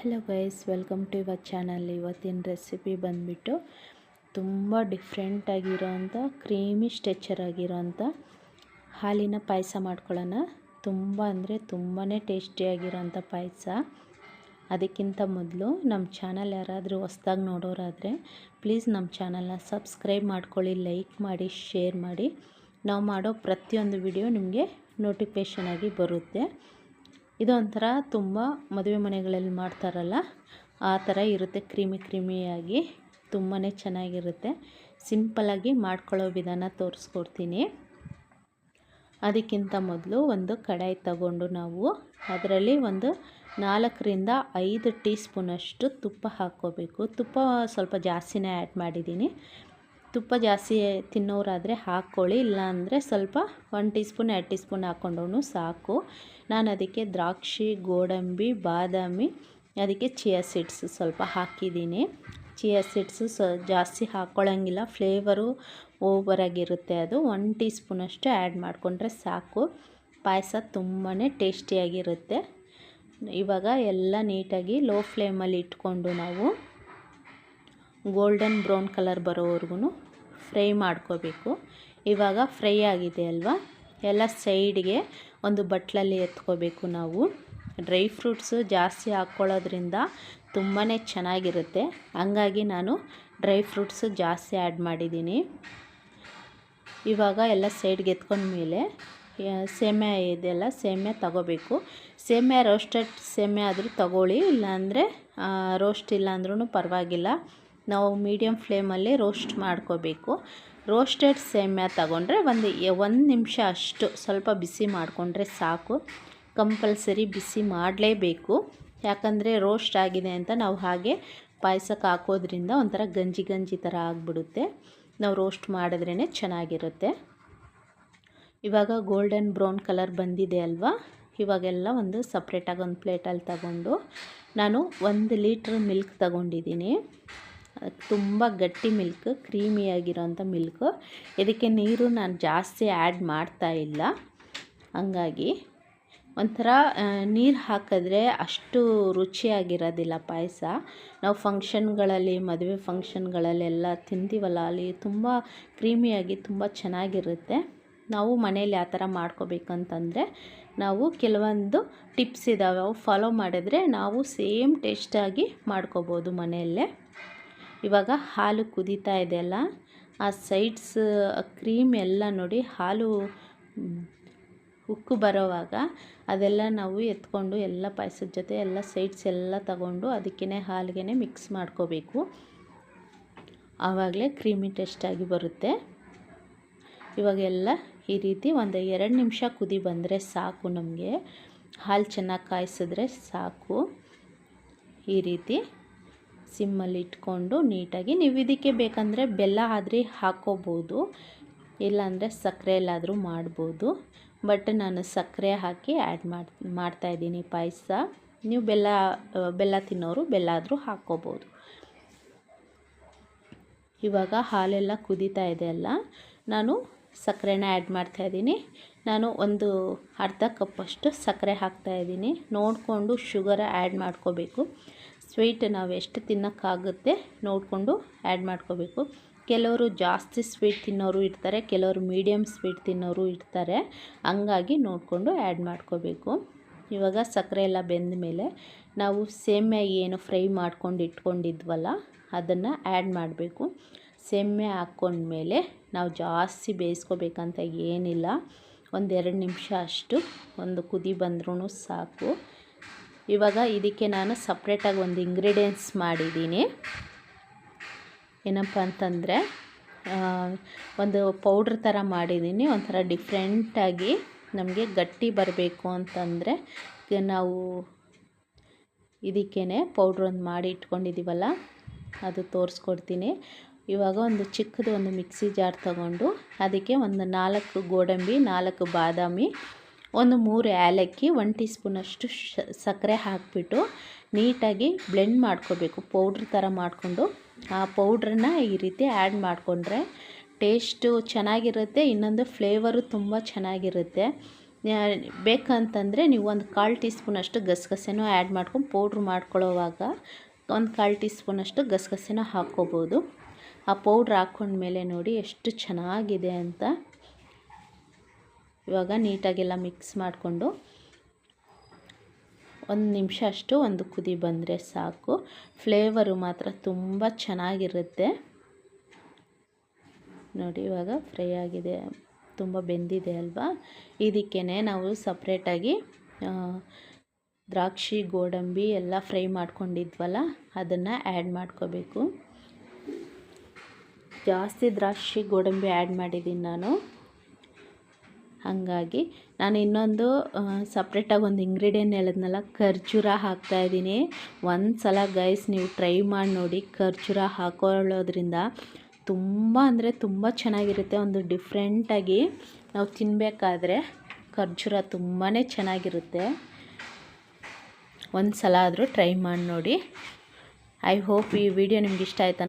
Hello guys, welcome to your channel. ಇವತ್ತಿನ recipe ಬಂದುಬಿಟ್ಟು ತುಂಬ ಡಿಫ್ರೆಂಟಾಗಿರೋಂಥ ಕ್ರೀಮಿ ಸ್ಟ್ರೆಚರ್ ಆಗಿರೋಂಥ ಹಾಲಿನ ಪಾಯಸ ಮಾಡ್ಕೊಳ್ಳೋಣ. ತುಂಬ ಅಂದರೆ ತುಂಬಾ ಟೇಸ್ಟಿಯಾಗಿರೋಂಥ ಪಾಯಸ. ಅದಕ್ಕಿಂತ ಮೊದಲು ನಮ್ಮ ಚಾನಲ್ ಯಾರಾದರೂ ಹೊಸ್ದಾಗಿ ನೋಡೋರಾದರೆ ಪ್ಲೀಸ್ ನಮ್ಮ ಚಾನಲ್ನ ಸಬ್ಸ್ಕ್ರೈಬ್ ಮಾಡ್ಕೊಳ್ಳಿ, ಲೈಕ್ ಮಾಡಿ, ಶೇರ್ ಮಾಡಿ. ನಾವು ಮಾಡೋ ಪ್ರತಿಯೊಂದು ವಿಡಿಯೋ ನಿಮಗೆ ನೋಟಿಫಿಕೇಷನ್ ಆಗಿ ಬರುತ್ತೆ. ಇದೊಂಥರ ತುಂಬ ಮದುವೆ ಮನೆಗಳಲ್ಲಿ ಮಾಡ್ತಾರಲ್ಲ ಆ ಥರ ಇರುತ್ತೆ, ಕ್ರೀಮಿಯಾಗಿ ತುಂಬಾ ಚೆನ್ನಾಗಿರುತ್ತೆ. ಸಿಂಪಲ್ಲಾಗಿ ಮಾಡ್ಕೊಳ್ಳೋ ವಿಧಾನ ತೋರಿಸ್ಕೊಡ್ತೀನಿ. ಅದಕ್ಕಿಂತ ಮೊದಲು ಒಂದು ಕಡಾಯಿ ತಗೊಂಡು ನಾವು ಅದರಲ್ಲಿ ಒಂದು 4ರಿಂದ 5 ಟೀ ಸ್ಪೂನಷ್ಟು ತುಪ್ಪ ಹಾಕ್ಕೋಬೇಕು. ತುಪ್ಪ ಸ್ವಲ್ಪ ಜಾಸ್ತಿನೇ ಆ್ಯಡ್ ಮಾಡಿದ್ದೀನಿ. ತುಪ್ಪ ಜಾಸ್ತಿ ತಿನ್ನೋರಾದರೆ ಹಾಕ್ಕೊಳ್ಳಿ, ಇಲ್ಲಾಂದರೆ ಸ್ವಲ್ಪ 1 ಟೀ ಸ್ಪೂನ್ 2 ಟೀ ಸ್ಪೂನ್ ಹಾಕ್ಕೊಂಡ್ರೂ ಸಾಕು. ನಾನು ಅದಕ್ಕೆ ದ್ರಾಕ್ಷಿ, ಗೋಡಂಬಿ, ಬಾದಾಮಿ, ಅದಕ್ಕೆ ಚಿಯಾ ಸೀಡ್ಸ್ ಸ್ವಲ್ಪ ಹಾಕಿದ್ದೀನಿ. ಚಿಯಾ ಸೀಡ್ಸು ಜಾಸ್ತಿ ಹಾಕ್ಕೊಳ್ಳೋಂಗಿಲ್ಲ, ಫ್ಲೇವರು ಓವರಾಗಿರುತ್ತೆ. ಅದು 1 ಟೀ ಸ್ಪೂನಷ್ಟು ಆ್ಯಡ್ ಮಾಡಿಕೊಂಡ್ರೆ ಸಾಕು. ಪಾಯಸ ತುಂಬಾ ಟೇಸ್ಟಿಯಾಗಿರುತ್ತೆ. ಇವಾಗ ಎಲ್ಲ ನೀಟಾಗಿ ಲೋ ಫ್ಲೇಮಲ್ಲಿ ಇಟ್ಕೊಂಡು ನಾವು ಗೋಲ್ಡನ್ ಬ್ರೌನ್ ಕಲರ್ ಬರೋವರೆಗೂ ಫ್ರೈ ಮಾಡ್ಕೋಬೇಕು. ಇವಾಗ ಫ್ರೈ ಆಗಿದೆ ಅಲ್ವಾ, ಎಲ್ಲ ಸೈಡ್ಗೆ ಒಂದು ಬಟ್ಲಲ್ಲಿ ಎತ್ಕೋಬೇಕು. ನಾವು ಡ್ರೈ ಫ್ರೂಟ್ಸು ಜಾಸ್ತಿ ಹಾಕ್ಕೊಳ್ಳೋದ್ರಿಂದ ತುಂಬಾ ಚೆನ್ನಾಗಿರುತ್ತೆ, ಹಂಗಾಗಿ ನಾನು ಡ್ರೈ ಫ್ರೂಟ್ಸು ಜಾಸ್ತಿ ಆ್ಯಡ್ ಮಾಡಿದ್ದೀನಿ. ಇವಾಗ ಎಲ್ಲ ಸೈಡ್ಗೆ ಎತ್ಕೊಂಡ್ಮೇಲೆ ಸೇಮ್ಯಾ ಇದೆಲ್ಲ ಸೇಮ್ಯಾ ತಗೋಬೇಕು. ಸೇಮ್ಯಾ ರೋಸ್ಟೆಡ್ ಸೇಮ್ಯಾ ಆದರೂ ತಗೊಳ್ಳಿ, ಇಲ್ಲಾಂದರೆ ರೋಸ್ಟ್ ಇಲ್ಲ ಅಂದ್ರೂ ಪರವಾಗಿಲ್ಲ. ನಾವು ಮೀಡಿಯಮ್ ಫ್ಲೇಮಲ್ಲಿ ರೋಸ್ಟ್ ಮಾಡ್ಕೋಬೇಕು. ರೋಸ್ಟೆಡ್ ಸೇಮ್ಯಾ ತಗೊಂಡ್ರೆ ಒಂದು ನಿಮಿಷ ಅಷ್ಟು ಸ್ವಲ್ಪ ಬಿಸಿ ಮಾಡಿಕೊಂಡ್ರೆ ಸಾಕು. ಕಂಪಲ್ಸರಿ ಬಿಸಿ ಮಾಡಲೇಬೇಕು, ಯಾಕಂದರೆ ರೋಸ್ಟ್ ಆಗಿದೆ ಅಂತ ನಾವು ಹಾಗೆ ಪಾಯಸಕ್ಕೆ ಹಾಕೋದ್ರಿಂದ ಒಂಥರ ಗಂಜಿ ಥರ ಆಗಿಬಿಡುತ್ತೆ. ನಾವು ರೋಸ್ಟ್ ಮಾಡಿದ್ರೇ ಚೆನ್ನಾಗಿರುತ್ತೆ. ಇವಾಗ ಗೋಲ್ಡನ್ ಬ್ರೌನ್ ಕಲರ್ ಬಂದಿದೆ ಅಲ್ವಾ, ಇವಾಗೆಲ್ಲ ಒಂದು ಸಪ್ರೇಟಾಗಿ ಒಂದು ಪ್ಲೇಟಲ್ಲಿ ತಗೊಂಡು ನಾನು 1 ಲೀಟ್ರ್ ಮಿಲ್ಕ್ ತಗೊಂಡಿದ್ದೀನಿ. ತುಂಬ ಗಟ್ಟಿ ಮಿಲ್ಕ್, ಕ್ರೀಮಿಯಾಗಿರೋಂಥ ಮಿಲ್ಕು. ಇದಕ್ಕೆ ನೀರು ನಾನು ಜಾಸ್ತಿ ಆ್ಯಡ್ ಮಾಡ್ತಾಯಿಲ್ಲ, ಹಂಗಾಗಿ ಒಂಥರ ನೀರು ಹಾಕಿದ್ರೆ ಅಷ್ಟು ರುಚಿಯಾಗಿರೋದಿಲ್ಲ ಪಾಯಸ. ನಾವು ಫಂಕ್ಷನ್ಗಳಲ್ಲಿ, ಮದುವೆ ಫಂಕ್ಷನ್ಗಳಲ್ಲೆಲ್ಲ ತಿಂತೀವಲ್ಲ, ಅಲ್ಲಿ ತುಂಬ ಕ್ರೀಮಿಯಾಗಿ ತುಂಬ ಚೆನ್ನಾಗಿರುತ್ತೆ. ನಾವು ಮನೇಲಿ ಆ ಥರ ಮಾಡ್ಕೋಬೇಕಂತಂದರೆ ನಾವು ಕೆಲವೊಂದು ಟಿಪ್ಸ್ ಇದ್ದಾವೆ, ಅವು ಫಾಲೋ ಮಾಡಿದ್ರೆ ನಾವು ಸೇಮ್ ಟೇಸ್ಟಾಗಿ ಮಾಡ್ಕೋಬೋದು ಮನೆಯಲ್ಲೇ. ಇವಾಗ ಹಾಲು ಕುದೀತಾ ಇದೆಯಲ್ಲ, ಆ ಸೈಡ್ಸ್ ಕ್ರೀಮ್ ಎಲ್ಲ ನೋಡಿ, ಹಾಲು ಉಕ್ಕು ಬರೋವಾಗ ಅದೆಲ್ಲ ನಾವು ಎತ್ಕೊಂಡು ಎಲ್ಲ ಪಾಯಸದ ಜೊತೆ ಎಲ್ಲ ಸೈಡ್ಸ್ ಎಲ್ಲ ತಗೊಂಡು ಅದಕ್ಕೇ ಹಾಲಿಗೆ ಮಿಕ್ಸ್ ಮಾಡ್ಕೋಬೇಕು. ಆವಾಗಲೇ ಕ್ರೀಮಿ ಟೇಸ್ಟಾಗಿ ಬರುತ್ತೆ. ಇವಾಗೆಲ್ಲ ಈ ರೀತಿ ಒಂದು 2 ನಿಮಿಷ ಕುದಿ ಬಂದರೆ ಸಾಕು. ನಮಗೆ ಹಾಲು ಚೆನ್ನಾಗಿ ಕಾಯಿಸಿದ್ರೆ ಸಾಕು. ಈ ರೀತಿ ಸಿಮ್ಮಲ್ಲಿ ಇಟ್ಕೊಂಡು ನೀಟಾಗಿ, ನೀವು ಇದಕ್ಕೆ ಬೇಕಂದರೆ ಬೆಲ್ಲ ಆದರೆ ಹಾಕ್ಕೋಬೋದು, ಇಲ್ಲಾಂದರೆ ಸಕ್ಕರೆ ಎಲ್ಲಾದರೂ ಮಾಡ್ಬೋದು. ಬಟ್ ನಾನು ಸಕ್ಕರೆ ಹಾಕಿ ಆ್ಯಡ್ ಮಾಡ್ತಾಯಿದ್ದೀನಿ ಪಾಯಸ. ನೀವು ಬೆಲ್ಲ ತಿನ್ನೋರು ಬೆಲ್ಲ ಆದರೂ ಹಾಕ್ಕೋಬೋದು. ಇವಾಗ ಹಾಲೆಲ್ಲ ಕುದೀತಾ ಇದೆ ಅಲ್ಲ, ನಾನು ಸಕ್ಕರೆನ ಆ್ಯಡ್ ಮಾಡ್ತಾಯಿದ್ದೀನಿ. ನಾನು ಒಂದು ಅರ್ಧ ಕಪ್ಪಷ್ಟು ಸಕ್ಕರೆ ಹಾಕ್ತಾಯಿದ್ದೀನಿ. ನೋಡಿಕೊಂಡು ಶುಗರ್ ಆ್ಯಡ್ ಮಾಡ್ಕೋಬೇಕು. ಸ್ವೀಟ್ ನಾವು ಎಷ್ಟು ತಿನ್ನೋಕ್ಕಾಗುತ್ತೆ ನೋಡಿಕೊಂಡು ಆ್ಯಡ್ ಮಾಡ್ಕೋಬೇಕು. ಕೆಲವರು ಜಾಸ್ತಿ ಸ್ವೀಟ್ ತಿನ್ನೋರು ಇರ್ತಾರೆ, ಕೆಲವರು ಮೀಡಿಯಮ್ ಸ್ವೀಟ್ ತಿನ್ನೋರು ಇರ್ತಾರೆ, ಹಂಗಾಗಿ ನೋಡಿಕೊಂಡು ಆ್ಯಡ್ ಮಾಡ್ಕೋಬೇಕು. ಇವಾಗ ಸಕ್ಕರೆ ಎಲ್ಲ ಬೆಂದ ಮೇಲೆ ನಾವು ಸೇಮ್ಯಾ ಏನು ಫ್ರೈ ಮಾಡ್ಕೊಂಡು ಇಟ್ಕೊಂಡಿದ್ವಲ್ಲ ಅದನ್ನು ಆ್ಯಡ್ ಮಾಡಬೇಕು. ಸೇಮ್ಯಾ ಹಾಕ್ಕೊಂಡ್ಮೇಲೆ ನಾವು ಜಾಸ್ತಿ ಬೇಯಿಸ್ಕೋಬೇಕಂತ ಏನಿಲ್ಲ, 1-2 ನಿಮಿಷ ಅಷ್ಟು ಒಂದು ಕುದಿ ಬಂದ್ರೂ ಸಾಕು. ಇವಾಗ ಇದಕ್ಕೆ ನಾನು ಸಪ್ರೇಟಾಗಿ ಒಂದು ಇಂಗ್ರೀಡಿಯೆಂಟ್ಸ್ ಮಾಡಿದ್ದೀನಿ. ಏನಪ್ಪ ಅಂತಂದರೆ ಒಂದು ಪೌಡ್ರ್ ಥರ ಮಾಡಿದ್ದೀನಿ. ಒಂಥರ ಡಿಫ್ರೆಂಟಾಗಿ ನಮಗೆ ಗಟ್ಟಿ ಬರಬೇಕು ಅಂತಂದರೆ ನಾವು ಇದಕ್ಕೇ ಪೌಡ್ರ್ ಒಂದು ಮಾಡಿ ಇಟ್ಕೊಂಡಿದ್ದೀವಲ್ಲ ಅದು ತೋರಿಸ್ಕೊಡ್ತೀನಿ. ಇವಾಗ ಒಂದು ಚಿಕ್ಕದು ಒಂದು ಮಿಕ್ಸಿ ಜಾರ್ ತಗೊಂಡು ಅದಕ್ಕೆ ಒಂದು 4 ಗೋಡಂಬಿ, 4 ಬಾದಾಮಿ, ಒಂದು 3 ಏಲಕ್ಕಿ, 1 ಟೀ ಸ್ಪೂನಷ್ಟು ಸಕ್ಕರೆ ಹಾಕಿಬಿಟ್ಟು ನೀಟಾಗಿ ಬ್ಲೆಂಡ್ ಮಾಡ್ಕೋಬೇಕು. ಪೌಡ್ರ್ ಥರ ಮಾಡಿಕೊಂಡು ಆ ಪೌಡ್ರನ್ನ ಈ ರೀತಿ ಆ್ಯಡ್ ಮಾಡಿಕೊಂಡ್ರೆ ಟೇಸ್ಟು ಚೆನ್ನಾಗಿರುತ್ತೆ. ಇನ್ನೊಂದು ಫ್ಲೇವರು ತುಂಬ ಚೆನ್ನಾಗಿರುತ್ತೆ. ಬೇಕಂತಂದರೆ ನೀವು ಒಂದು 1/4 ಟೀ ಸ್ಪೂನಷ್ಟು ಗಸಗಸೆನೂ ಆ್ಯಡ್ ಮಾಡ್ಕೊಂಡು ಪೌಡ್ರ್ ಮಾಡ್ಕೊಳ್ಳೋವಾಗ ಒಂದು 1/4 ಟೀ ಸ್ಪೂನಷ್ಟು ಗಸಗಸೆನ ಹಾಕ್ಕೋಬೋದು. ಆ ಪೌಡ್ರ್ ಹಾಕ್ಕೊಂಡ್ಮೇಲೆ ನೋಡಿ ಎಷ್ಟು ಚೆನ್ನಾಗಿದೆ ಅಂತ. ಇವಾಗ ನೀಟಾಗೆಲ್ಲ ಮಿಕ್ಸ್ ಮಾಡಿಕೊಂಡು 1 ನಿಮಿಷ ಅಷ್ಟು ಒಂದು ಕುದಿ ಬಂದರೆ ಸಾಕು. ಫ್ಲೇವರು ಮಾತ್ರ ತುಂಬ ಚೆನ್ನಾಗಿರುತ್ತೆ ನೋಡಿ. ಇವಾಗ ಫ್ರೈ ಆಗಿದೆ, ತುಂಬ ಬೆಂದಿದೆ ಅಲ್ವಾ. ಇದಕ್ಕೇ ನಾವು ಸಪ್ರೇಟಾಗಿ ದ್ರಾಕ್ಷಿ ಗೋಡಂಬಿ ಎಲ್ಲ ಫ್ರೈ ಮಾಡ್ಕೊಂಡಿದ್ವಲ್ಲ ಅದನ್ನು ಆ್ಯಡ್ ಮಾಡ್ಕೋಬೇಕು. ಜಾಸ್ತಿ ದ್ರಾಕ್ಷಿ ಗೋಡಂಬಿ ಆ್ಯಡ್ ಮಾಡಿದ್ದೀನಿ ನಾನು. ಹಾಗಾಗಿ ನಾನು ಇನ್ನೊಂದು ಸಪ್ರೇಟಾಗಿ ಒಂದು ಇಂಗ್ರೀಡಿಯೆಂಟ್ ಹೇಳಿದ್ನಲ್ಲ, ಖರ್ಜೂರ ಹಾಕ್ತಾಯಿದ್ದೀನಿ. ಒಂದು ಸಲ ಗೈಸ್ ನೀವು ಟ್ರೈ ಮಾಡಿ ನೋಡಿ. ಖರ್ಜೂರ ಹಾಕೊಳ್ಳೋದ್ರಿಂದ ತುಂಬ ಅಂದರೆ ತುಂಬ ಚೆನ್ನಾಗಿರುತ್ತೆ. ಒಂದು ಡಿಫ್ರೆಂಟಾಗಿ ನಾವು ತಿನ್ನಬೇಕಾದ್ರೆ ಖರ್ಜೂರ ತುಂಬಾ ಚೆನ್ನಾಗಿರುತ್ತೆ. ಒಂದು ಸಲ ಆದರೂ ಟ್ರೈ ಮಾಡಿ ನೋಡಿ. ಐ ಹೋಪ್ ಈ ವಿಡಿಯೋ ನಿಮ್ಗೆ ಇಷ್ಟ ಆಯ್ತಾ.